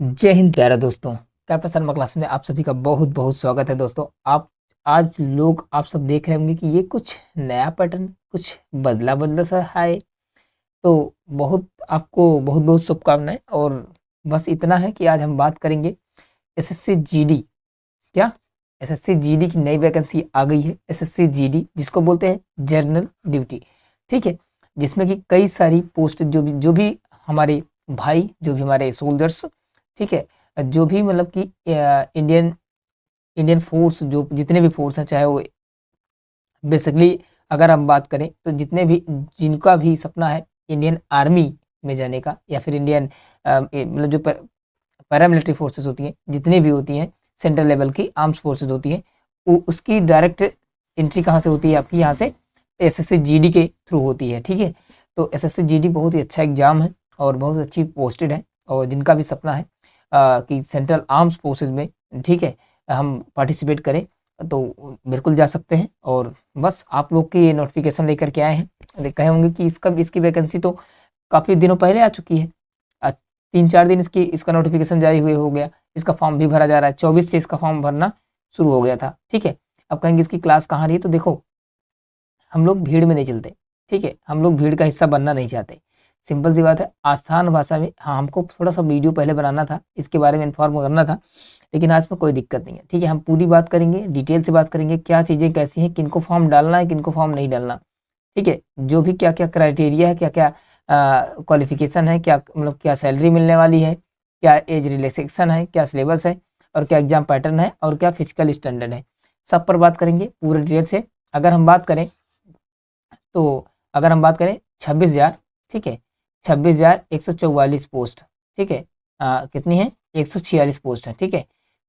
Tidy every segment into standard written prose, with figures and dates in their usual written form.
जय हिंद प्यारे दोस्तों। कैप्टन शर्मा क्लास में आप सभी का बहुत बहुत स्वागत है दोस्तों। आप सब देख रहे होंगे कि ये कुछ नया पैटर्न, कुछ बदला बदला सा है। तो आपको बहुत बहुत शुभकामनाएं। और बस इतना है कि आज हम बात करेंगे एसएससी जीडी। क्या एसएससी जीडी की नई वैकेंसी आ गई है। एसएससी जीडी जिसको बोलते हैं जनरल ड्यूटी, ठीक है। जिसमें कि कई सारी पोस्ट जो भी हमारे भाई, जो भी हमारे सोल्जर्स, ठीक है, जो भी मतलब कि इंडियन इंडियन फोर्स, जो जितने भी फोर्स हैं, चाहे वो बेसिकली अगर हम बात करें तो जितने भी जिनका भी सपना है इंडियन आर्मी में जाने का, या फिर इंडियन मतलब जो पैरामिलिट्री फोर्सेस होती हैं, जितनी भी होती हैं, सेंट्रल लेवल की आर्म्स फोर्सेस होती हैं, उसकी डायरेक्ट एंट्री कहाँ से होती है? आपकी यहाँ से एसएससी जीडी के थ्रू होती है, ठीक है। तो एसएससी जीडी बहुत ही अच्छा एग्जाम है और बहुत अच्छी पोस्टेड है, और जिनका भी सपना है कि सेंट्रल आर्म्स फोर्सेज में, ठीक है, हम पार्टिसिपेट करें, तो बिल्कुल जा सकते हैं। और बस आप लोग की ये नोटिफिकेशन लेकर के आए हैं। कहे होंगे कि इसकी वैकेंसी तो काफ़ी दिनों पहले आ चुकी है। आज 3-4 दिन इसका नोटिफिकेशन जारी हुए हो गया। इसका फॉर्म भी भरा जा रहा है। 24 से इसका फॉर्म भरना शुरू हो गया था, ठीक है। अब कहेंगे इसकी क्लास कहाँ रही है, तो देखो, हम लोग भीड़ में नहीं चलते, ठीक है। हम लोग भीड़ का हिस्सा बनना नहीं चाहते। सिंपल सी बात है, आसान भाषा में। हाँ, हमको थोड़ा सा वीडियो पहले बनाना था, इसके बारे में इन्फॉर्म करना था, लेकिन आज में कोई दिक्कत नहीं है, ठीक है। हम पूरी बात करेंगे, डिटेल से बात करेंगे, क्या चीज़ें कैसी हैं, किनको फॉर्म डालना है, किनको फॉर्म नहीं डालना, ठीक है। जो भी क्या क्या क्राइटेरिया है, क्या क्या क्वालिफिकेशन है, क्या मतलब क्या सैलरी मिलने वाली है, क्या एज रिलैक्सेशन है, क्या सिलेबस है, और क्या एग्जाम पैटर्न है, और क्या फिजिकल स्टैंडर्ड है, सब पर बात करेंगे पूरे डिटेल से। अगर हम बात करें तो अगर हम बात करें 26,000, ठीक है, 26,144 पोस्ट, ठीक है। कितनी है? 146 पोस्ट है, ठीक है।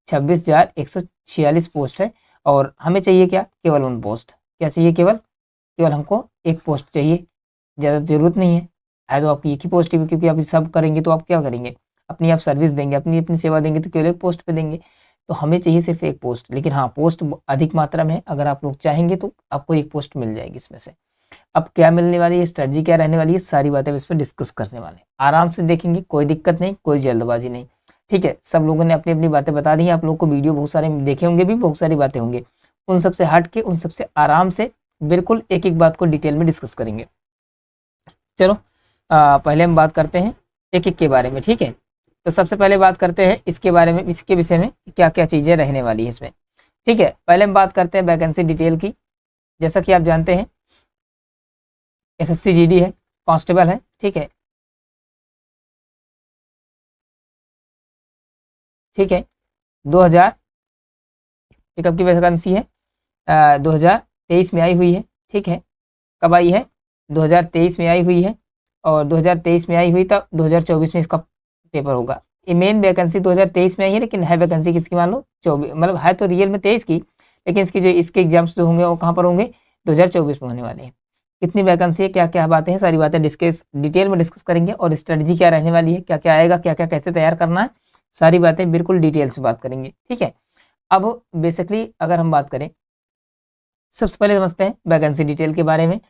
26,146 पोस्ट है, और हमें चाहिए क्या? केवल 1 पोस्ट। क्या चाहिए? केवल हमको 1 पोस्ट चाहिए, ज़्यादा ज़रूरत नहीं है तो आपकी एक ही पोस्ट है, क्योंकि आप सब करेंगे तो आप क्या करेंगे? अपनी आप सर्विस देंगे, अपनी अपनी सेवा देंगे, तो केवल 1 पोस्ट पे देंगे। तो हमें चाहिए सिर्फ 1 पोस्ट, लेकिन हाँ, पोस्ट अधिक मात्रा में है। अगर आप लोग चाहेंगे तो आपको 1 पोस्ट मिल जाएगी इसमें से। अब क्या मिलने वाली है, स्ट्रेटजी क्या रहने वाली है, सारी बातें हम इस पर डिस्कस करने वाले हैं। आराम से देखेंगे, कोई दिक्कत नहीं, कोई जल्दबाजी नहीं, ठीक है। सब लोगों ने अपनी अपनी बातें बता दी हैं। आप लोग को वीडियो बहुत सारे देखे होंगे, भी बहुत सारी बातें होंगे, उन सबसे हट के, उन सबसे आराम से, बिल्कुल एक एक बात को डिटेल में डिस्कस करेंगे। चलो, पहले हम बात करते हैं एक एक के बारे में, ठीक है। तो सबसे पहले बात करते हैं इसके बारे में, इसके विषय में क्या क्या चीज़ें रहने वाली है इसमें, ठीक है। पहले हम बात करते हैं वैकेंसी डिटेल की। जैसा कि आप जानते हैं, एसएससी जीडी है, कांस्टेबल है, ठीक है, ठीक है। 2000 एक अब की वैकेंसी है, 2023 में आई हुई है, ठीक है। कब आई है? 2023 में आई हुई है, और 2023 में आई हुई तब 2024 में इसका पेपर होगा। ये मेन वैकेंसी 2023 में आई है, लेकिन है वैकेंसी किसकी? मान लो 24, मतलब है तो रियल में 23 की, लेकिन इसके एग्जाम्स जो होंगे वो कहाँ पर होंगे? 2024 में होने वाले हैं। कितनी वैकेंसी है, क्या क्या बातें हैं, सारी बातें डिटेल में डिस्कस करेंगे। और स्ट्रेटजी क्या रहने वाली है, क्या क्या आएगा, क्या क्या कैसे तैयार करना है, सारी बातें बिल्कुल डिटेल से बात करेंगे, ठीक है। अब बेसिकली अगर हम बात करें, सबसे पहले समझते हैं वैकेंसी डिटेल के बारे में,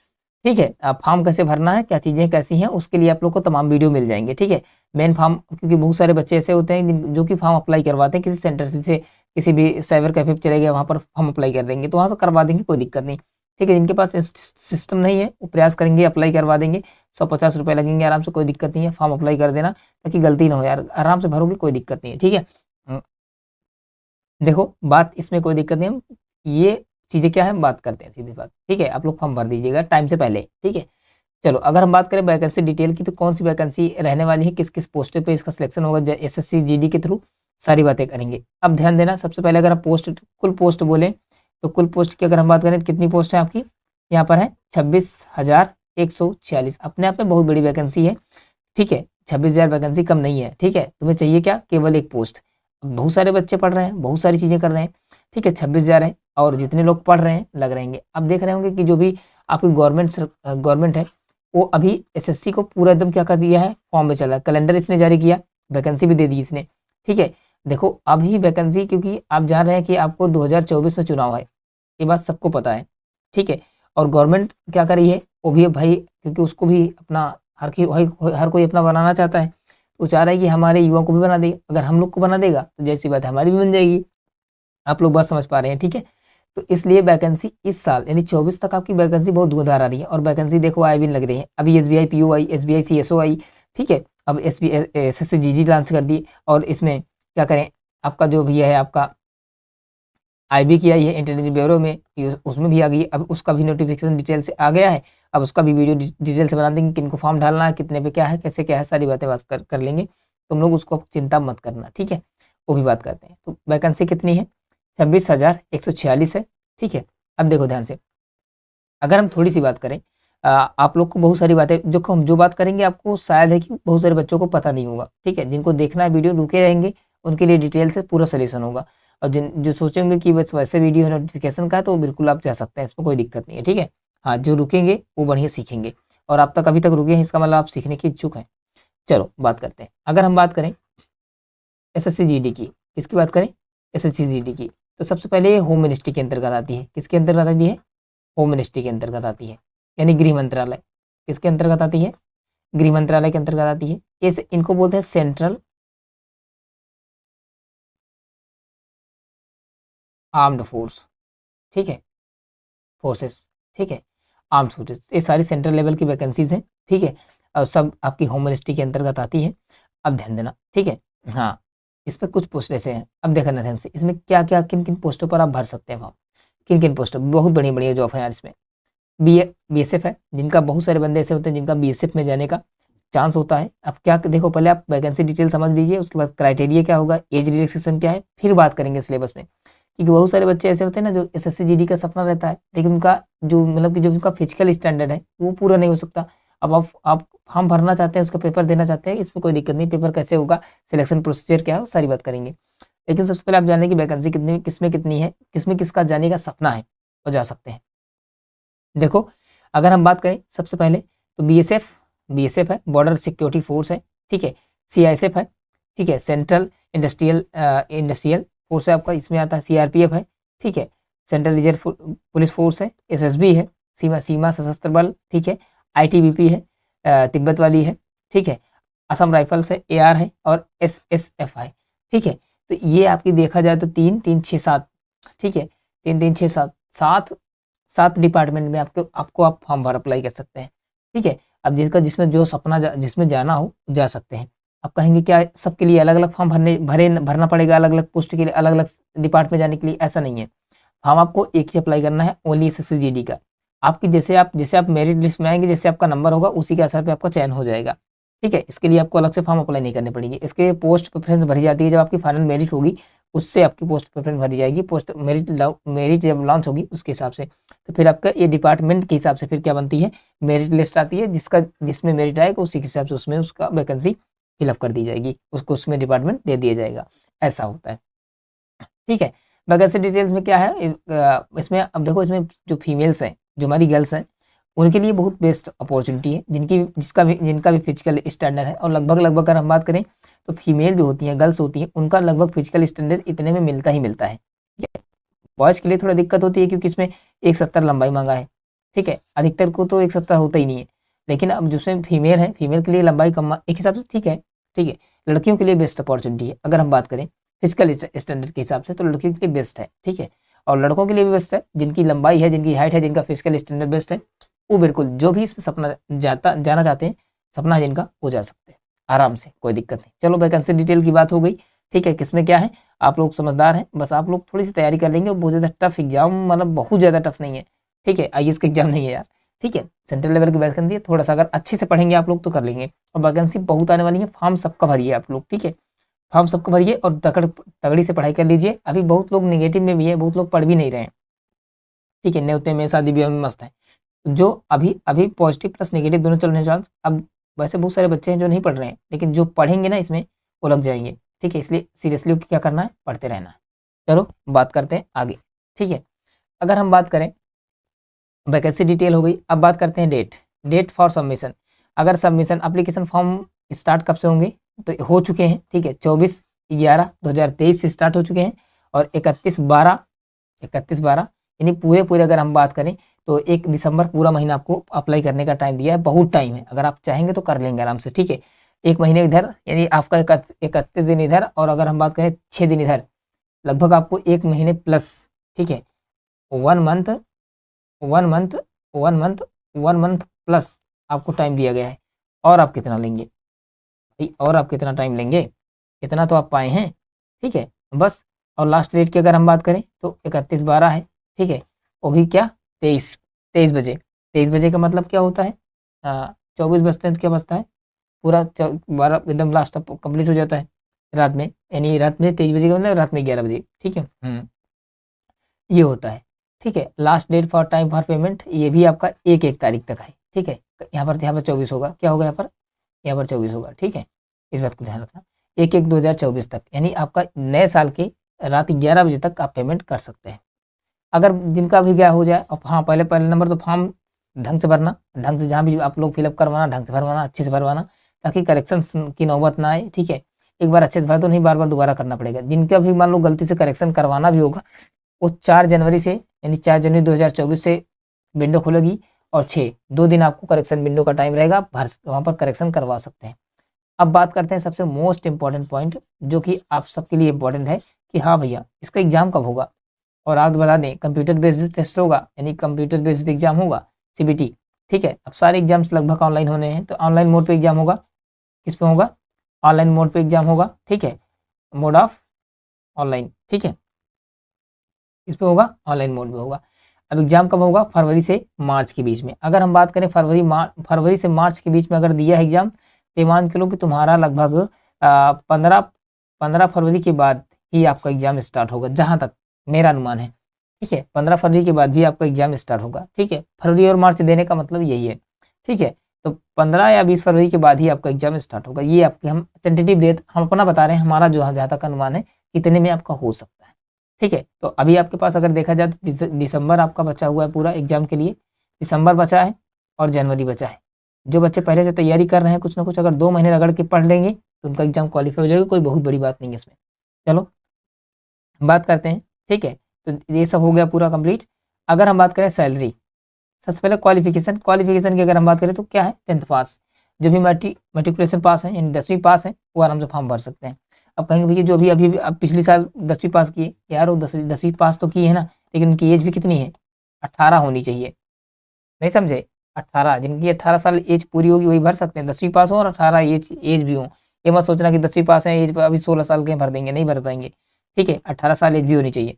ठीक है। फॉर्म कैसे भरना है, क्या चीज़ें कैसी हैं, उसके लिए आप लोग को तमाम वीडियो मिल जाएंगे, ठीक है। मेन फॉर्म, क्योंकि बहुत सारे बच्चे ऐसे होते हैं जो कि फॉर्म अप्लाई करवाते हैं किसी सेंटर से, किसी भी साइबर कैफे पे चले गए, वहाँ पर फॉर्म अप्लाई कर देंगे, तो वहाँ से करवा देंगे, कोई दिक्कत नहीं, ठीक है। जिनके पास सिस्टम नहीं है वो प्रयास करेंगे, अप्लाई करवा देंगे। 150 रुपये लगेंगे, आराम से, कोई दिक्कत नहीं है। फॉर्म अप्लाई कर देना, ताकि गलती ना हो यार, आराम से भरोगे, कोई दिक्कत नहीं है, ठीक है। देखो, बात इसमें कोई दिक्कत नहीं है। ये चीज़ें क्या है, बात करते हैं सीधी बात, ठीक है। आप लोग फॉर्म भर दीजिएगा टाइम से पहले, ठीक है। चलो, अगर हम बात करें वैकेंसी डिटेल की, तो कौन सी वैकेंसी रहने वाली है, किस किस पोस्ट पे इसका सिलेक्शन होगा एसएससी जीडी के थ्रू, सारी बातें करेंगे। अब ध्यान देना, सबसे पहले अगर आप कुल पोस्ट बोले, तो कुल पोस्ट की अगर हम बात करें तो कितनी पोस्ट है आपकी? यहाँ पर है 26,146। अपने आप में बहुत बड़ी वैकेंसी है, ठीक है। 26,000 वैकेंसी कम नहीं है, ठीक है। तुम्हें चाहिए क्या? केवल 1 पोस्ट। बहुत सारे बच्चे पढ़ रहे हैं, बहुत सारी चीज़ें कर रहे हैं, ठीक है। 26,000 है, और जितने लोग पढ़ रहे हैं लग रहेंगे। अब देख रहे होंगे कि जो भी आपकी गवर्नमेंट है, वो अभी एसएससी को पूरा एकदम क्या कर दिया है, फॉर्म में चल रहा है। कैलेंडर इसने जारी किया, वैकेंसी भी दे दी इसने, ठीक है। देखो, अभी वैकेंसी, क्योंकि आप जान रहे हैं कि आपको 2024 में चुनाव है, ये बात सबको पता है, ठीक है। और गवर्नमेंट क्या कर रही है, वो भी भाई, क्योंकि उसको भी अपना हर कोई अपना बनाना चाहता है, तो चाह रहा है कि हमारे युवाओं को भी बना दे। अगर हम लोग को बना देगा तो जैसी बात है हमारी भी बन जाएगी। आप लोग बात समझ पा रहे हैं, ठीक है। तो इसलिए वैकेंसी इस साल यानी 24 तक आपकी वैकेंसी बहुत धुआंधार आ रही है। और वैकेंसी देखो आई भी लग रही है। अभी SBI PO आई, SBI CSO आई, ठीक है। अब SSC GG लॉन्च कर दी। और इसमें क्या करें, आपका जो भी है आपका IB की आई है इंटेलिजेंस ब्यूरो में, उसमें भी आ गई। अब उसका भी नोटिफिकेशन डिटेल से आ गया है। अब उसका भी वीडियो डिटेल से बना देंगे, किनको फॉर्म डालना है, कितने पे क्या है, कैसे क्या है, सारी बातें बात कर लेंगे। तुम लोग उसको चिंता मत करना, ठीक है। वो भी बात करते हैं। तो वैकेंसी कितनी है, 26,146 है, ठीक है। अब देखो ध्यान से, अगर हम थोड़ी सी बात करें, आप लोग को बहुत सारी बातें जो हम जो बात करेंगे आपको शायद है कि बहुत सारे बच्चों को पता नहीं होगा, ठीक है। जिनको देखना है वीडियो रुके रहेंगे, उनके लिए डिटेल से पूरा सोल्यूशन होगा। और जिन जो सोचेंगे कि बस वैसे वीडियो नोटिफिकेशन का है तो बिल्कुल आप जा सकते हैं, इसमें कोई दिक्कत नहीं है, ठीक है। हाँ, जो रुकेंगे वो बढ़िया सीखेंगे। और आप तक अभी तक रुके हैं इसका मतलब आप सीखने की इच्छुक हैं। चलो बात करते हैं। अगर हम बात करें SSC GD की, किसकी बात करें, SSC GD की, तो सबसे पहले ये होम मिनिस्ट्री के अंतर्गत आती है। किसके अंतर्गत आती है, होम मिनिस्ट्री के अंतर्गत आती है, यानी गृह मंत्रालय। किसके अंतर्गत आती है, गृह मंत्रालय के अंतर्गत आती है। ये इनको बोलते हैं सेंट्रल आर्म्ड फोर्स, ठीक है, फोर्सेस, ठीक है, आर्म्ड फोर्सेस। ये सारी सेंट्रल लेवल की वैकेंसीज हैं, ठीक है। और सब आपकी होम मिनिस्ट्री के अंतर्गत आती है। अब ध्यान देना, ठीक है। हाँ, इस पर कुछ पोस्ट ऐसे हैं। अब देखना ध्यान से, इसमें क्या क्या किन किन पोस्टों पर आप भर सकते हैं फॉर्म, किन किन पोस्टों, बहुत बढ़िया बढ़िया जॉब है यार इसमें। BSF है, जिनका बहुत सारे बंदे ऐसे होते हैं जिनका BSF में जाने का चांस होता है। अब क्या देखो, पहले आप वैकेंसी डिटेल समझ लीजिए, उसके बाद क्राइटेरिया क्या होगा, एज रिलैक्सेशन क्या है, फिर बात करेंगे सिलेबस में। क्योंकि बहुत सारे बच्चे ऐसे होते हैं ना जो SSC GD का सपना रहता है, लेकिन उनका जो मतलब कि जो उनका फिजिकल स्टैंडर्ड है वो पूरा नहीं हो सकता। अब आप फॉर्म भरना चाहते हैं, उसका पेपर देना चाहते हैं, इसमें कोई दिक्कत नहीं। पेपर कैसे होगा, सिलेक्शन प्रोसीजर क्या है, सारी बात करेंगे। लेकिन सबसे पहले आप जानें कि वैकेंसी कितनी, किसमें कितनी है, किसमें किसका जाने का सपना है और जा सकते हैं। देखो, अगर हम बात करें सबसे पहले तो BSF है, बॉर्डर सिक्योरिटी फोर्स है, ठीक है। CISF है, ठीक है, सेंट्रल इंडस्ट्रियल फोर्स है आपका, इसमें आता है। CRPF है, ठीक है, सेंट्रल रिजर्व पुलिस फोर्स है। SSB है, सीमा सशस्त्र बल, ठीक है। ITBP है, तिब्बत वाली है, ठीक है। असम राइफल्स है, AR है, और SSF है, ठीक है। तो ये आपकी देखा जाए तो 3 3 6 7, ठीक है, 3 3 6 7 7 डिपार्टमेंट में आपको आप फॉर्म भर अप्लाई कर सकते हैं, ठीक है। अब जिसमें जो सपना जिसमें जाना हो जा सकते हैं। आप कहेंगे क्या सबके लिए अलग अलग फॉर्म भरना पड़ेगा, अलग अलग पोस्ट के लिए अलग अलग डिपार्टमेंट में जाने के लिए? ऐसा नहीं है। फॉर्म आपको एक ही अप्लाई करना है, ओनली SSC GD का। आपकी जैसे आप मेरिट लिस्ट में आएंगे, जैसे आपका नंबर होगा उसी के आधार पर आपका चयन हो जाएगा, ठीक है। इसके लिए आपको अलग से फॉर्म अप्लाई नहीं करने पड़ेंगे। इसके पोस्ट प्रेफरेंस भरी जाती है जब आपकी फाइनल मेरिट होगी, उससे आपकी पोस्ट प्रेफरेंस भरी जाएगी। पोस्ट मेरिट जब लॉन्च होगी उसके हिसाब से, तो फिर आपका ये डिपार्टमेंट के हिसाब से फिर क्या बनती है, मेरिट लिस्ट आती है। जिसमें मेरिट आएगा उसी के हिसाब से उसमें उसका वैकेंसी फिलअप कर दी जाएगी, उसको उसमें डिपार्टमेंट दे दिया जाएगा, ऐसा होता है, ठीक है। वैकेंसी डिटेल्स में क्या है, इसमें अब देखो, इसमें जो फीमेल्स हैं, जो हमारी गर्ल्स हैं, उनके लिए बहुत बेस्ट अपॉर्चुनिटी है, जिनका भी फिजिकल स्टैंडर्ड है। और लगभग अगर हम बात करें तो फीमेल जो होती हैं, गर्ल्स होती हैं, उनका लगभग फिजिकल स्टैंडर्ड इतने में मिलता ही मिलता है, ठीक है। बॉयज़ के लिए थोड़ा दिक्कत होती है क्योंकि इसमें 170 लंबाई मांगा है, ठीक है। अधिकतर को तो 170 होता ही नहीं है। लेकिन अब जिसमें फीमेल है, फीमेल के लिए लंबाई कम एक हिसाब से ठीक है, ठीक है। लड़कियों के लिए बेस्ट अपॉर्चुनिटी है। अगर हम बात करें फिजिकल स्टैंडर्ड के हिसाब से तो लड़कियों के लिए बेस्ट है, ठीक है। और लड़कों के लिए भी बेस्ट है, जिनकी लंबाई है, जिनकी हाइट है, जिनका फिजिकल स्टैंडर्ड बेस्ट है, वो बिल्कुल जो भी इसमें जाना चाहते हैं, सपना है जिनका, वो जा सकते हैं आराम से, कोई दिक्कत नहीं। चलो वैकेंसी डिटेल की बात हो गई, ठीक है। किसमें क्या है, आप लोग समझदार हैं, बस आप लोग थोड़ी सी तैयारी कर लेंगे। बहुत ज़्यादा टफ एग्जाम, मतलब बहुत ज़्यादा टफ नहीं है, ठीक है। IAS का एग्जाम नहीं है यार, ठीक है। सेंट्रल लेवल की वैकेंसी है, थोड़ा सा अगर अच्छे से पढ़ेंगे आप लोग तो कर लेंगे। और वैकेंसी बहुत आने वाली है, फॉर्म सबका भरिए आप लोग, ठीक है। फॉर्म सबको भरिए और तगड़ी से पढ़ाई कर लीजिए। अभी बहुत लोग नेगेटिव में भी है, बहुत लोग पढ़ भी नहीं रहे हैं, ठीक है। न्योते में शादी ब्याह में मस्त है। जो अभी अभी पॉजिटिव प्लस नेगेटिव दोनों चल रहे हैं चांस। अब वैसे बहुत सारे बच्चे हैं जो नहीं पढ़ रहे हैं, लेकिन जो पढ़ेंगे ना इसमें वो लग जाएंगे, ठीक है। इसलिए सीरियसली क्या करना है, पढ़ते रहना है। चलो बात करते हैं आगे, ठीक है। अगर हम बात करें, वैकेंसी डिटेल हो गई, अब बात करते हैं डेट फॉर सबमिशन। अगर सबमिशन एप्लीकेशन फॉर्म स्टार्ट कब से होंगे, तो हो चुके हैं, ठीक है। 24/11/2023 से स्टार्ट हो चुके हैं और 31/12 यानी पूरे अगर हम बात करें तो 1 दिसंबर पूरा महीना आपको अप्लाई करने का टाइम दिया है। बहुत टाइम है, अगर आप चाहेंगे तो कर लेंगे आराम से, ठीक है। 1 महीने इधर, यानी आपका 31 दिन इधर, और अगर हम बात करें 6 दिन इधर, लगभग आपको 1 महीने प्लस, ठीक है, 1 month 1 month 1 month 1 month plus आपको टाइम दिया गया है। और आप कितना लेंगे भाई, और आप कितना टाइम लेंगे, इतना तो आप पाए हैं, ठीक है बस। और लास्ट डेट की अगर हम बात करें तो 31/12 है, ठीक है, वो भी क्या 23 बजे। 23 बजे का मतलब क्या होता है, 24 बजते हैं तो क्या बजता है, पूरा 12 एकदम लास्ट तक कंप्लीट हो जाता है रात में, यानी रात में 23 बजे का मतलब रात में 11 बजे, ठीक है। ये होता है, ठीक है। Last date for time for payment, ये भी आपका 1 तारीख तक है, ठीक है। यहाँ पर 24 होगा, क्या होगा यहाँ पर 24 होगा, ठीक है। इस बात को ध्यान रखना, 1/1/2024 तक, यानी आपका नए साल के रात 11 बजे तक आप पेमेंट कर सकते हैं। अगर जिनका भी क्या हो जाए, अब हाँ पहले नंबर तो फॉर्म ढंग से भरना, ढंग से जहाँ भी आप लोग फिलअप करवाना ढंग से भरवाना, अच्छे से भरवाना, ताकि करेक्शन की नौबत ना आए, ठीक है। एक बार अच्छे से भर तो नहीं, बार बार दोबारा करना पड़ेगा। जिनका भी मान लो गलती से करेक्शन करवाना भी होगा, वो 4 जनवरी से, यानी 4 जनवरी 2024 से विंडो खुलेगी, और 2 दिन आपको करेक्शन विंडो का टाइम रहेगा, आप वहाँ पर करेक्शन करवा सकते हैं। अब बात करते हैं सबसे मोस्ट इंपॉर्टेंट पॉइंट, जो कि आप सबके लिए इंपॉर्टेंट है, कि हाँ भैया इसका एग्जाम कब होगा। और आप बता दें, कंप्यूटर बेस्ड टेस्ट होगा, यानी कंप्यूटर बेस्ड एग्जाम होगा, सीबीटी, ठीक है। अब सारे एग्जाम्स लगभग ऑनलाइन होने हैं, तो ऑनलाइन मोड पे एग्जाम होगा, किस पे होगा, ऑनलाइन मोड पे एग्जाम होगा, ठीक है, मोड ऑफ ऑनलाइन, ठीक है, इस पे होगा, ऑनलाइन मोड में होगा। अब एग्जाम कब होगा, फरवरी से मार्च के बीच में। अगर हम बात करें फरवरी से मार्च के बीच में अगर दिया है एग्जाम, तो मान के लो कि तुम्हारा लगभग 15 फरवरी के बाद ही आपका एग्जाम स्टार्ट होगा, जहाँ तक मेरा अनुमान है, ठीक है। 15 फरवरी के बाद भी आपका एग्जाम स्टार्ट होगा, ठीक है। फरवरी और मार्च देने का मतलब यही है, ठीक है। तो 15 या 20 फरवरी के बाद ही आपका एग्जाम स्टार्ट होगा। ये आपके हम टेंटेटिव डेट हम अपना बता रहे हैं, हमारा जो जहाँ तक अनुमान है इतने में आपका हो सकता है, ठीक है। तो अभी आपके पास अगर देखा जाए तो दिसंबर आपका बचा हुआ है पूरा एग्जाम के लिए, दिसंबर बचा है और जनवरी बचा है। जो बच्चे पहले से तैयारी कर रहे हैं कुछ ना कुछ, अगर 2 महीने रगड़ के पढ़ लेंगे तो उनका एग्जाम क्वालिफाई हो जाएगा, कोई बहुत बड़ी बात नहीं है इसमें। चलो बात करते हैं, ठीक है। तो ये सब हो गया पूरा कंप्लीट। अगर हम बात करें सैलरी, सबसे पहले क्वालिफिकेशन की अगर हम बात करें तो क्या है, 10th पास। जो भी मेट्रिकुलेशन पास है, यानी 10वीं पास है, वो आराम से फॉर्म भर सकते हैं। अब कहेंगे भैया जो भी अभी अब पिछले साल 10वीं पास किए, यार वो 10वीं पास तो की है ना, लेकिन उनकी एज भी कितनी है, 18 होनी चाहिए, नहीं समझे। 18, जिनकी 18 साल एज पूरी होगी वही भर सकते हैं, 10वीं पास हो और 18 एज भी हो। ये मत सोचना कि 10वीं पास है, एज अभी 16 साल के भर देंगे, नहीं भर पाएंगे, ठीक है। 18 साल एज भी होनी चाहिए,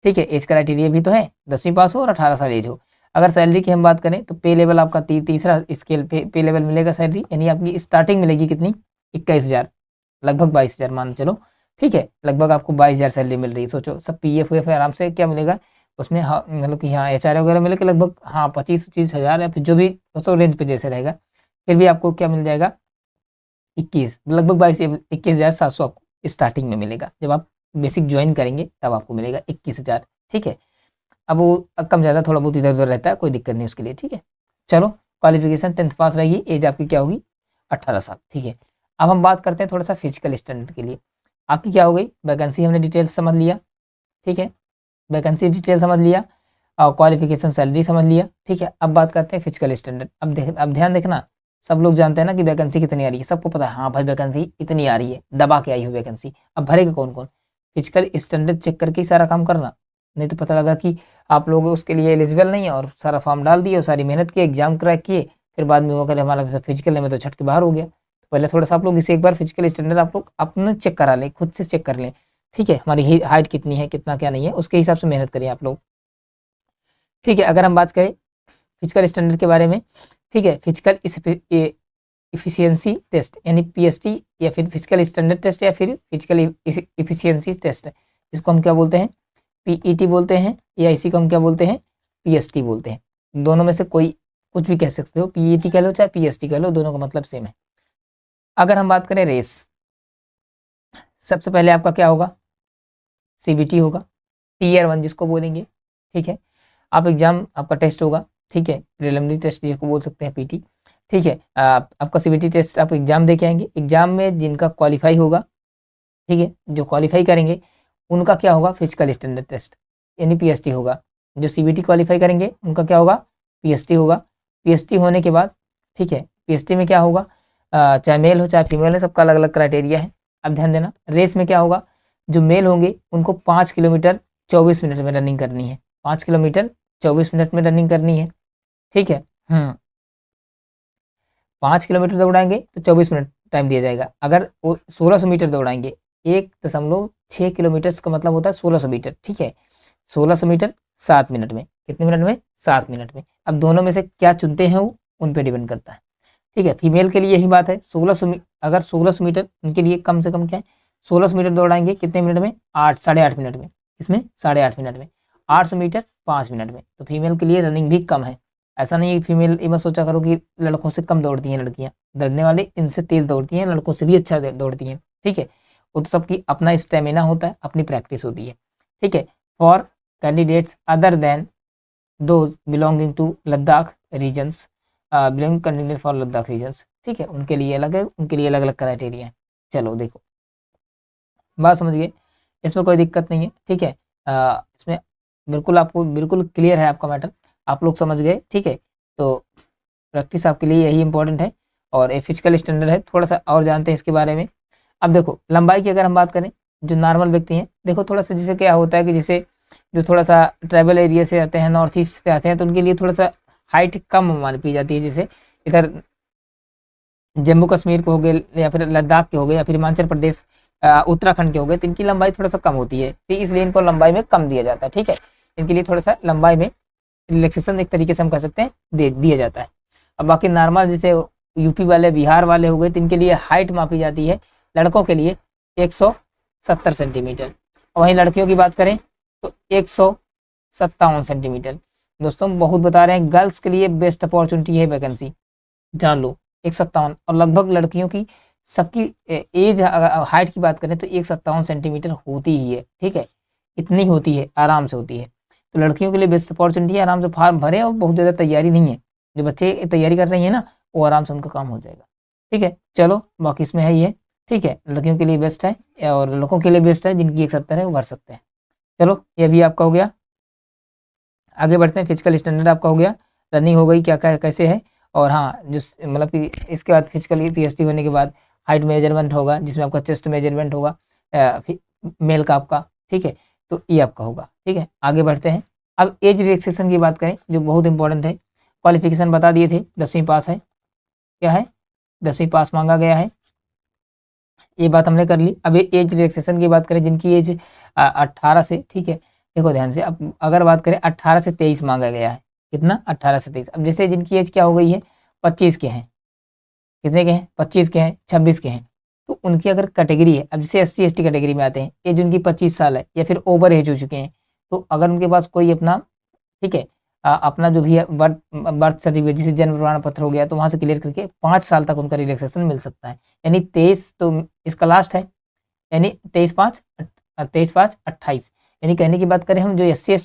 ठीक है। एज क्राइटेरिया भी तो है, 10वीं पास हो और 18 साल एज हो। अगर सैलरी की हम बात करें तो पे लेवल आपका तीसरा स्केल पे लेवल मिलेगा सैलरी, यानी आपकी स्टार्टिंग मिलेगी कितनी, 21,000, लगभग 22,000 मान चलो, ठीक है। लगभग आपको 22,000 सैलरी मिल रही है। सोचो सब पीएफ वीएफ आराम से क्या मिलेगा उसमें, हाँ मतलब कि हाँ एचआर वगैरह मिले के लगभग हाँ 25-25,000 या फिर जो भी उसको रेंज पे जैसे रहेगा, फिर भी आपको क्या मिल जाएगा, 21, लगभग 21,700 आपको स्टार्टिंग में मिलेगा। जब आप बेसिक ज्वाइन करेंगे तब आपको मिलेगा 21,000, ठीक है। अब वो कम ज़्यादा थोड़ा बहुत इधर उधर रहता है, कोई दिक्कत नहीं उसके लिए, ठीक है। चलो क्वालिफिकेशन 10th पास रहेगी, एज आपकी क्या होगी, 18 साल, ठीक है। अब हम बात करते हैं थोड़ा सा फिजिकल स्टैंडर्ड के लिए। आपकी क्या हो गई, वैकेंसी हमने डिटेल्स समझ लिया, ठीक है, वैकेंसी डिटेल समझ लिया, और क्वालिफिकेशन सैलरी समझ लिया, ठीक है। अब बात करते हैं फिजिकल स्टैंडर्ड। अब ध्यान देखना, सब लोग जानते हैं ना कि वैकेंसी कितनी आ रही है, सबको पता है हाँ भाई वैकेंसी इतनी आ रही है, दबा के आई हो वैकेंसी। अब भरेगा कौन कौन, फिजिकल स्टैंडर्ड चेक करके ही सारा काम करना, नहीं तो पता लगा कि आप लोग उसके लिए एलिजिबल नहीं है, और सारा फॉर्म डाल दिए और सारी मेहनत की, एग्जाम क्रैक किए, फिर बाद में वो करे हमारा फिजिकल में तो छट के बाहर हो गया। तो पहले थोड़ा सा आप लोग इसे एक बार फिजिकल स्टैंडर्ड आप लोग अपने चेक करा लें, खुद से चेक कर लें, ठीक है। हमारी हाइट कितनी है, कितना क्या नहीं है, उसके हिसाब से मेहनत करिए आप लोग, ठीक है। अगर हम बात करें फिजिकल स्टैंडर्ड के बारे में, ठीक है, फिजिकल इफिशियंसी टेस्ट यानी पीएसटी, या फिर फिजिकल स्टैंडर्ड टेस्ट, या फिर फिजिकल इफिशियंसी टेस्ट, इसको हम क्या बोलते हैं, पीईटी बोलते हैं, या इसी को हम क्या बोलते हैं, पीएसटी बोलते हैं। दोनों में से कोई कुछ भी कह सकते हो, पीईटी कह लो चाहे पीएसटी कह लो, दोनों का मतलब सेम है। अगर हम बात करें रेस, सबसे पहले आपका क्या होगा, सीबीटी होगा, टीयर 1 जिसको बोलेंगे, ठीक है। आप एग्जाम आपका टेस्ट होगा, ठीक है, प्रिलिमिनरी टेस्ट जिसको बोल सकते हैं पीटी, ठीक है। आपका सीबीटी टेस्ट आप एग्जाम दे के आएंगे, एग्जाम में जिनका क्वालिफाई होगा, ठीक है, जो क्वालिफाई करेंगे उनका क्या होगा, फिजिकल स्टैंडर्ड टेस्ट यानी पीएसटी होगा। जो सीबीटी क्वालिफाई करेंगे उनका क्या होगा, पीएसटी होगा। पीएसटी होने के बाद, ठीक है, पीएसटी में क्या होगा, चाहे मेल हो चाहे फीमेल हो, सबका अलग अलग क्राइटेरिया है। अब ध्यान देना, रेस में क्या होगा, जो मेल होंगे उनको 5 किलोमीटर 24 मिनट में रनिंग करनी है, 5 किलोमीटर 24 मिनट में रनिंग करनी है, ठीक है। 5 किलोमीटर दौड़ाएंगे तो 24 मिनट टाइम दिया जाएगा। अगर वो 1600 मीटर दौड़ाएंगे, 1.6 किलोमीटर का मतलब होता है 1600 मीटर, ठीक है। 1600 मीटर 7 मिनट में, कितने मिनट में, 7 मिनट में। अब दोनों में से क्या चुनते हैं वो उन पे डिपेंड करता है, ठीक है। फीमेल के लिए यही बात है, 1600 अगर 1600 मीटर उनके लिए कम से कम क्या है, 1600 मीटर दौड़ाएंगे कितने मिनट में, 8 मिनट में, इसमें 8.5 मिनट में। 800 मीटर 5 मिनट में, तो फीमेल के लिए रनिंग भी कम है। ऐसा नहीं है फीमेल, ये मत सोचा करो कि लड़कों से कम दौड़ती हैं लड़कियां, दौड़ने वाले इनसे तेज दौड़ती हैं, लड़कों से भी अच्छा दौड़ती हैं, ठीक है। वो तो सबकी अपना स्टेमिना होता है, अपनी प्रैक्टिस होती है, ठीक है। For candidates other than those belonging to Ladakh regions, belong candidate for Ladakh regions, ठीक है, उनके लिए अलग है, उनके लिए अलग अलग क्राइटेरिया है। चलो देखो, बात समझ गए, इसमें कोई दिक्कत नहीं है, ठीक है। इसमें बिल्कुल आपको बिल्कुल क्लियर है आपका मैटर, आप लोग समझ गए, ठीक है। तो प्रैक्टिस आपके लिए यही इंपॉर्टेंट है, और ये फिजिकल स्टैंडर्ड है, थोड़ा सा और जानते हैं इसके बारे में। अब देखो लंबाई की अगर हम बात करें, जो नॉर्मल व्यक्ति हैं, देखो थोड़ा सा जैसे क्या होता है कि जैसे जो थोड़ा सा ट्राइबल एरिया से आते हैं, नॉर्थ ईस्ट से आते हैं, तो उनके लिए थोड़ा सा हाइट कम मानी जाती है। जैसे इधर जम्मू कश्मीर के हो गए, या फिर लद्दाख के हो गए, या फिर हिमाचल प्रदेश उत्तराखंड के हो गए, तो इनकी लंबाई थोड़ा सा कम होती है, तो इसलिए इनको लंबाई में कम दिया जाता है, ठीक है। इनके लिए थोड़ा सा लंबाई में रिलैक्सेशन एक तरीके से हम कह सकते हैं दिया जाता है। अब बाकी नॉर्मल जैसे यूपी वाले, बिहार वाले हो गए, तो इनके लिए हाइट मापी जाती है लड़कों के लिए 170 सेंटीमीटर, और वहीं लड़कियों की बात करें तो 157 सेंटीमीटर। दोस्तों बहुत बता रहे हैं, गर्ल्स के लिए बेस्ट अपॉर्चुनिटी है वैकेंसी, जान लो 157। और लगभग लड़कियों की सबकी एज हाइट की बात करें तो 157 सेंटीमीटर होती ही है, ठीक है, इतनी होती है, आराम से होती है। तो लड़कियों के लिए बेस्ट अपॉर्चुनिटी है, आराम से फॉर्म भरे, और बहुत ज़्यादा तैयारी नहीं है, जो बच्चे तैयारी कर रही है ना, वो आराम से उनका काम हो जाएगा, ठीक है। चलो बाकी इसमें है ही है, ठीक है, लड़कियों के लिए बेस्ट है, और लड़कों के लिए बेस्ट है, जिनकी 170 है वो भर सकते हैं। चलो ये भी आपका हो गया, आगे बढ़ते हैं। फिजिकल स्टैंडर्ड आपका हो गया, रनिंग हो गई, क्या क्या कैसे है। और हाँ, जो मतलब कि इसके बाद फिजिकल पीएचडी होने के बाद हाइट मेजरमेंट होगा, जिसमें आपका चेस्ट मेजरमेंट होगा मेल का आपका, ठीक है। तो ये आपका होगा, ठीक है। आगे बढ़ते हैं, अब एज रिलैक्सेशन की बात करें, जो बहुत इंपॉर्टेंट है। क्वालिफिकेशन बता दिए थे, 10वीं पास है, क्या है, 10वीं पास मांगा गया है, ये बात हमने कर ली। अब एज रिलैक्सेशन की बात करें, जिनकी एज 18 से, ठीक है, देखो ध्यान से, अब अगर बात करें 18 से 23 मांगा गया है, कितना, 18 से 23। अब जैसे जिनकी एज क्या हो गई है, 25 के हैं, कितने के हैं, 25 के हैं, 26 के हैं, तो उनकी अगर कैटेगरी है, अब जैसे SC ST कैटेगरी में आते हैं, एज उनकी 25 साल है, या फिर ओवर एज हो चुके हैं, तो अगर उनके पास कोई अपना, ठीक है, अपना जो भी है बर्थ सर्टिफिकेट, जैसे जन्म प्रमाण पत्र हो गया, तो वहाँ से क्लियर करके 5 साल तक उनका रिलैक्सेशन मिल सकता है। यानी 23 तो इसका लास्ट है, यानी 23/5 यानी कहने की बात करें हम, जो SC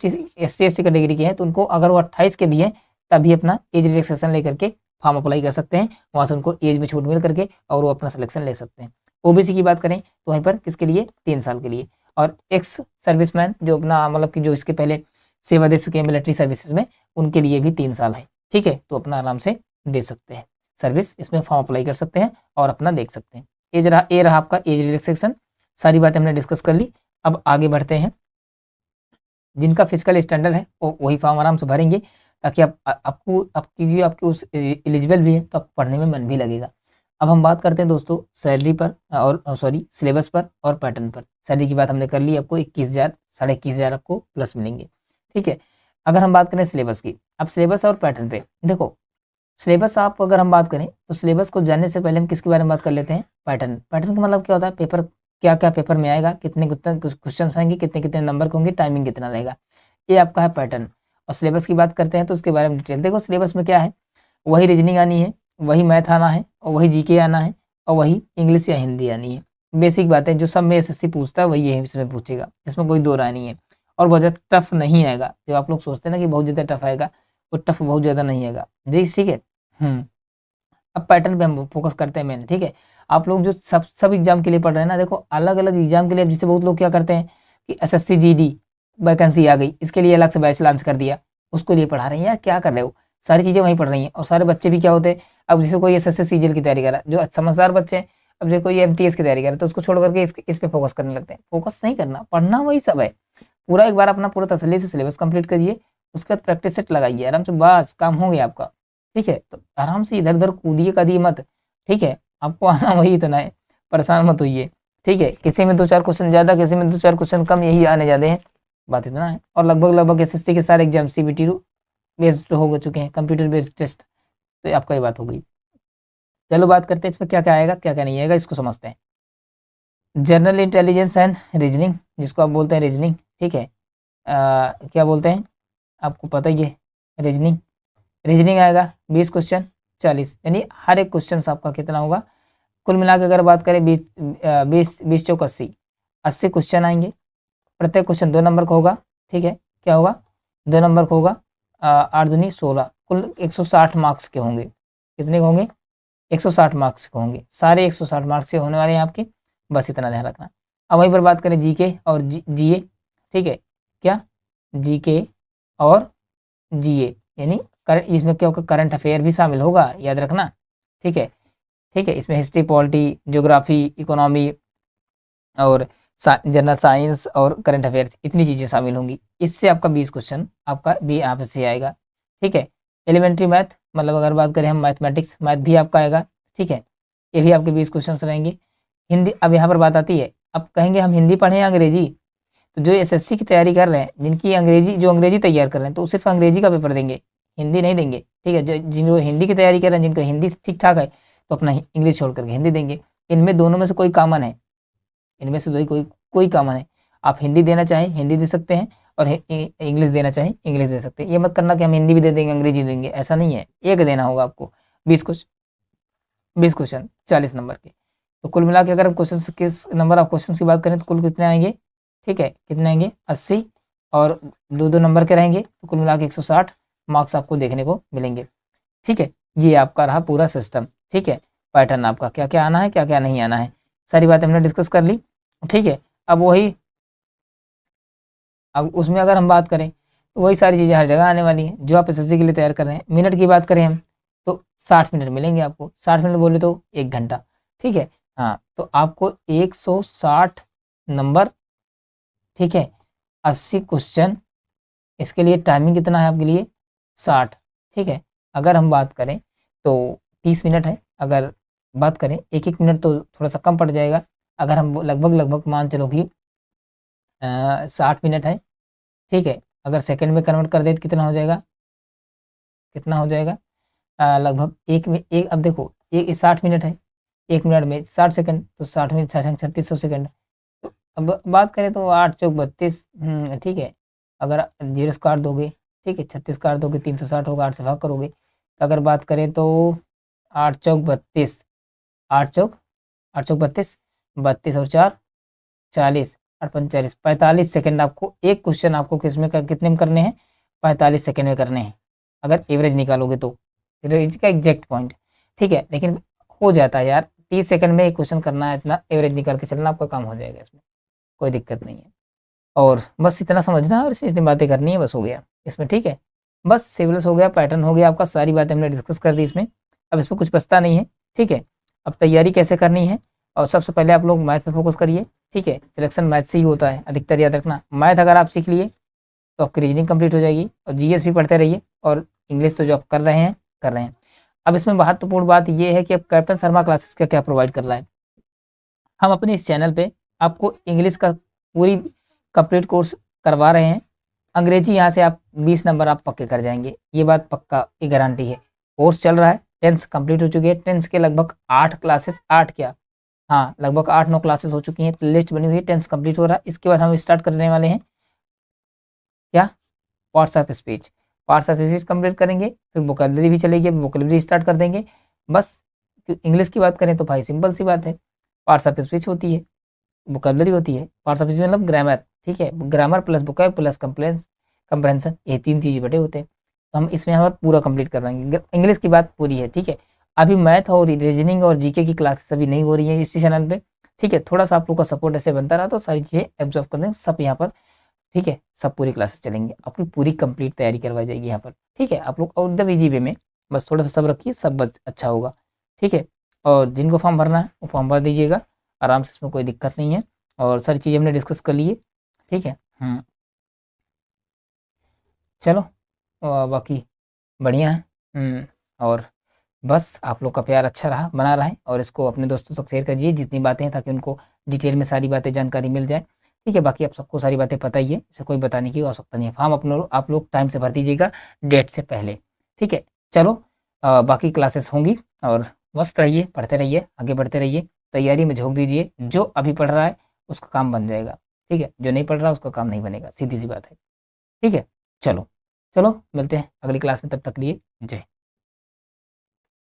ST कैटेगरी के हैं, तो उनको अगर वो 28 के भी हैं, तभी अपना एज रिलैक्सेशन लेकर के फॉर्म अप्लाई कर सकते हैं, वहाँ से उनको एज में छूट मिल करके, और वो अपना सिलेक्शन ले सकते हैं। OBC की बात करें तो वहीं पर किसके लिए, 3 साल के लिए। और एक्स सर्विसमैन, जो अपना मतलब कि जो इसके पहले सेवा दे चुके हैं मिलिट्री सर्विसेज में, उनके लिए भी 3 साल है, ठीक है। तो अपना आराम से दे सकते हैं सर्विस, इसमें फॉर्म अप्लाई कर सकते हैं और अपना देख सकते हैं। ये रहा आपका एज रिलैक्सेशन, सारी बातें हमने डिस्कस कर ली। अब आगे बढ़ते हैं, जिनका फिजिकल स्टैंडर्ड है वो वही फॉर्म आराम से भरेंगे, ताकि आपकी उस एलिजिबल भी है, तो आपको पढ़ने में मन भी लगेगा। अब हम बात करते हैं दोस्तों सैलरी पर, और सॉरी सिलेबस पर और पैटर्न पर। सैलरी की बात हमने कर ली, आपको 21,000 21,500 आपको प्लस मिलेंगे, ठीक है। अगर हम बात करें सिलेबस की, अब सिलेबस और पैटर्न पे देखो, सिलेबस आप अगर हम बात करें तो सिलेबस को जानने से पहले हम किसके बारे में बात कर लेते हैं, पैटर्न। पैटर्न का मतलब क्या होता है, पेपर क्या क्या पेपर में आएगा, कितने कितने क्वेश्चन आएंगे, कितने कितने नंबर के होंगे, टाइमिंग कितना रहेगा, ये आपका है पैटर्न। और सिलेबस की बात करते हैं तो उसके बारे में डिटेल देखो। सिलेबस में क्या है, वही रीजनिंग आनी है, वही मैथ आना है, और वही जीके आना है, और वही इंग्लिश या हिंदी आनी है। बेसिक बातें जो सब में SSC पूछता है वही इसमें पूछेगा, इसमें कोई दो राय नहीं है। और बहुत ज़्यादा टफ नहीं आएगा, जो आप लोग सोचते हैं ना कि बहुत ज़्यादा टफ आएगा, वो टफ बहुत ज़्यादा नहीं आएगा जी, ठीक है। अब पैटर्न पे हम फोकस करते हैं मेन, ठीक है। आप लोग जो सब एग्जाम के लिए पढ़ रहे हैं ना, देखो अलग अलग एग्जाम के लिए, जैसे बहुत लोग क्या करते हैं कि SSC GD वैकेंसी आ गई, इसके लिए अलग से बैच लॉन्च कर दिया, उसको लिए पढ़ा रहे हैं, यार क्या कर रहे हो। सारी चीज़ें वहीं पढ़ रही हैं। और सारे बच्चे भी क्या होते हैं, अब जैसे कोई एसएससी सीजीएल की तैयारी कर रहा है, जो समझदार बच्चे हैं, अब जैसे कोई एमटीएस की तैयारी कर रहा है तो उसको छोड़ करके इस पे फोकस करने लगते हैं। फोकस नहीं करना, पढ़ना वही सब है। पूरा एक बार अपना पूरा तसल्ली से सिलेबस कंप्लीट करिए, उसके बाद प्रैक्टिस सेट लगाइए आराम से, बस काम हो गया आपका। ठीक है, तो आराम से इधर उधर कूदिए कदिए मत। ठीक है, आपको आना वही इतना है, परेशान मत होइए। ठीक है, किसी में 2-4 क्वेश्चन ज़्यादा, किसी में 2-4 क्वेश्चन कम, यही आने ज़्यादा हैं, बात इतना है। और लगभग एसएससी के सारे एग्जाम सीबीटी बेस्ड हो चुके हैं, कंप्यूटर बेस्ड टेस्ट, तो आपका ये बात हो गई। चलो बात करते हैं इसमें क्या क्या आएगा क्या क्या नहीं आएगा, इसको समझते हैं। जनरल इंटेलिजेंस एंड रीजनिंग, जिसको आप बोलते हैं रीजनिंग। ठीक है, क्या बोलते हैं आपको पता ही है, रीजनिंग। रीजनिंग आएगा 20 क्वेश्चन 40, यानी हर एक क्वेश्चन आपका कितना होगा, कुल मिला के अगर बात करें 20 चौक 80 क्वेश्चन आएंगे। प्रत्येक क्वेश्चन 2 नंबर का होगा। ठीक है, क्या होगा, 2 नंबर का होगा। 8 दूनी 16, कुल 160 मार्क्स के होंगे। कितने के होंगे, 160 मार्क्स के होंगे, सारे 160 मार्क्स के होने वाले हैं आपके, बस इतना ध्यान रखना। अब वहीं पर बात करें जीके और जीए। ठीक है, क्या, जीके और जीए, यानी इसमें क्या होगा, करंट अफेयर भी शामिल होगा, याद रखना। ठीक है, ठीक है, इसमें हिस्ट्री, पॉलिटी, ज्योग्राफी, इकोनॉमी और जनरल साइंस और करंट अफेयर्स, इतनी चीज़ें शामिल होंगी। इससे आपका 20 क्वेश्चन आपका भी यहाँ से आएगा। ठीक है, एलिमेंट्री मैथ, मतलब अगर बात करें हम मैथमेटिक्स, मैथ भी आपका आएगा। ठीक है, ये भी आपके 20 क्वेश्चन रहेंगे। हिंदी, अब यहाँ पर बात आती है, अब कहेंगे हम हिंदी पढ़ें या अंग्रेजी, तो जो एसएससी की तैयारी कर रहे हैं, जिनकी अंग्रेजी, जो अंग्रेजी तैयार कर रहे हैं, तो सिर्फ अंग्रेजी का पेपर देंगे, हिंदी नहीं देंगे। ठीक है, जो जिनको हिंदी की तैयारी कर रहे हैं, जिनका हिंदी ठीक ठाक है, तो अपना इंग्लिश छोड़ करके हिंदी देंगे। इनमें दोनों में से कोई कॉमन है, इनमें से कोई कॉमन है। आप हिंदी देना चाहें हिंदी दे सकते हैं, और इंग्लिश देना चाहें इंग्लिश दे सकते हैं। ये मत करना कि हम हिंदी भी दे देंगे अंग्रेजी देंगे, ऐसा नहीं है, एक देना होगा आपको। 20 क्वेश्चन 40 नंबर के, तो कुल मिला के अगर हम क्वेश्चन किस नंबर ऑफ क्वेश्चन की बात करें तो कुल कितने आएंगे। ठीक है, कितने आएंगे, 80, और 2-2 नंबर के रहेंगे, तो कुल मिला के 160 मार्क्स आपको देखने को मिलेंगे। ठीक है, ये आपका रहा पूरा सिस्टम। ठीक है, पैटर्न आपका क्या क्या आना है क्या क्या नहीं आना है, सारी बातें हमने डिस्कस कर ली। ठीक है, अब उसमें अगर हम बात करें तो वही सारी चीज़ें हर जगह आने वाली हैं जो आप एसएससी के लिए तैयार कर रहे हैं। मिनट की बात करें हम तो 60 मिनट मिलेंगे आपको, 60 मिनट बोले तो 1 घंटा। ठीक है, हाँ, तो आपको 160 नंबर, ठीक है, 80 क्वेश्चन, इसके लिए टाइमिंग कितना है आपके लिए, 60। ठीक है, अगर हम बात करें तो 30 मिनट है, अगर बात करें 1-1 मिनट तो थोड़ा सा कम पड़ जाएगा। अगर हम लगभग मान चलो कि 60 मिनट है। ठीक है, अगर सेकंड में कन्वर्ट कर दे तो कितना हो जाएगा, कितना हो जाएगा, लगभग एक में एक, अब देखो एक 60 मिनट है, 1 मिनट में 60 सेकंड, तो 60 में 3600 सेकंड। तो अब बात करें तो 8 चौक 32, ठीक है, अगर 0 से काट दोगे, ठीक है, 36 काट दोगे 360 होगा, 8 से भाग करोगे, तो अगर बात करें तो 8 चौक 32, 8 चौक 32, 32 और 4 40, 8 पंच 40, 45 सेकंड आपको एक क्वेश्चन आपको कितने में करने हैं, 45 सेकंड में करने हैं, अगर एवरेज निकालोगे तो, एवरेज का एग्जैक्ट पॉइंट। ठीक है, लेकिन हो जाता है यार, 30 सेकंड में एक क्वेश्चन करना है, इतना एवरेज निकाल के चलना, आपका काम हो जाएगा, इसमें कोई दिक्कत नहीं है। और बस इतना समझना और इतनी बातें करनी है, बस हो गया इसमें। ठीक है, बस सिविल्स हो गया, पैटर्न हो गया आपका, सारी बातें हमने डिस्कस कर दी इसमें। अब इसमें कुछ बचता नहीं है। ठीक है, अब तैयारी कैसे करनी है, और सबसे पहले आप लोग मैथ पे फोकस करिए। ठीक है, सिलेक्शन मैथ से ही होता है अधिकतर, याद रखना। मैथ अगर आप सीख लिए तो आपकी रीजनिंग कंप्लीट हो जाएगी, और जीएस भी पढ़ते रहिए, और इंग्लिश तो जो आप कर रहे हैं। अब इसमें महत्वपूर्ण बात ये है कि अब कैप्टन शर्मा क्लासेस का क्या प्रोवाइड कर रहा है। हम अपने इस चैनल पे आपको इंग्लिश का पूरी कंप्लीट कोर्स करवा रहे हैं। अंग्रेजी यहाँ से आप 20 नंबर आप पक्के कर जाएंगे, ये बात पक्का, ये गारंटी है। कोर्स चल रहा है, 10th कंप्लीट हो चुकी है, 10th के लगभग 8 क्लासेस, 8 क्या, हाँ, लगभग 8-9 क्लासेस हो चुकी हैं, प्ले लिस्ट बनी हुई है, 10th कंप्लीट हो रहा है। इसके बाद हम स्टार्ट करने वाले हैं क्या, parts of speech. Parts of speech complete करेंगे, फिर वोकैबुलरी भी चलेगी, वोकैबुलरी स्टार्ट कर देंगे। बस इंग्लिश की बात करें तो भाई सिंपल सी बात है, पार्ट्स ऑफ स्पीच होती है, वोकैबुलरी होती है। पार्ट्स ऑफ स्पीच मतलब ग्रामर, ठीक है, grammar plus vocab plus compression, ये 3 चीज़ बटे होते हैं। तो हम इसमें हमारा पूरा कंप्लीट करवाएंगे। इंग्लिश की बात पूरी है। ठीक है, अभी मैथ और रीजनिंग और जीके की क्लासेस अभी नहीं हो रही है इसी चैनल पे। ठीक है, थोड़ा सा आप लोग का सपोर्ट ऐसे बनता रहा तो सारी चीज़ें एब्जॉर्व कर देंगे सब यहाँ पर। ठीक है, सब पूरी क्लासेस चलेंगे, आपकी पूरी कंप्लीट तैयारी करवाई जाएगी यहाँ पर, ठीक है। आप लोग और एकदम ईजी वे में, बस थोड़ा सा सब रखिए, सब बस अच्छा होगा, ठीक है। और जिनको फॉर्म भरना है वो फॉर्म भर दीजिएगा आराम से, इसमें कोई दिक्कत नहीं है। और सारी चीज़ें हमने डिस्कस कर ली है, ठीक है। चलो बाकी बढ़िया है। और बस आप लोग का प्यार अच्छा रहा, बना रहे, और इसको अपने दोस्तों तक शेयर करिए जितनी बातें हैं, ताकि उनको डिटेल में सारी बातें जानकारी मिल जाए, ठीक है। बाकी आप सबको सारी बातें पता ही है, इसे कोई बताने की आवश्यकता नहीं है। फॉर्म अपने आप लोग टाइम से भर दीजिएगा, डेट से पहले, ठीक है। चलो बाकी क्लासेस होंगी, और मस्त रहिए, पढ़ते रहिए, आगे बढ़ते रहिए, तैयारी में झोंक दीजिए। जो अभी पढ़ रहा है उसका काम बन जाएगा, ठीक है। जो नहीं पढ़ रहा उसका काम नहीं बनेगा, सीधी सी बात है, ठीक है। चलो चलो मिलते हैं अगली क्लास में, तब तक लिए जय।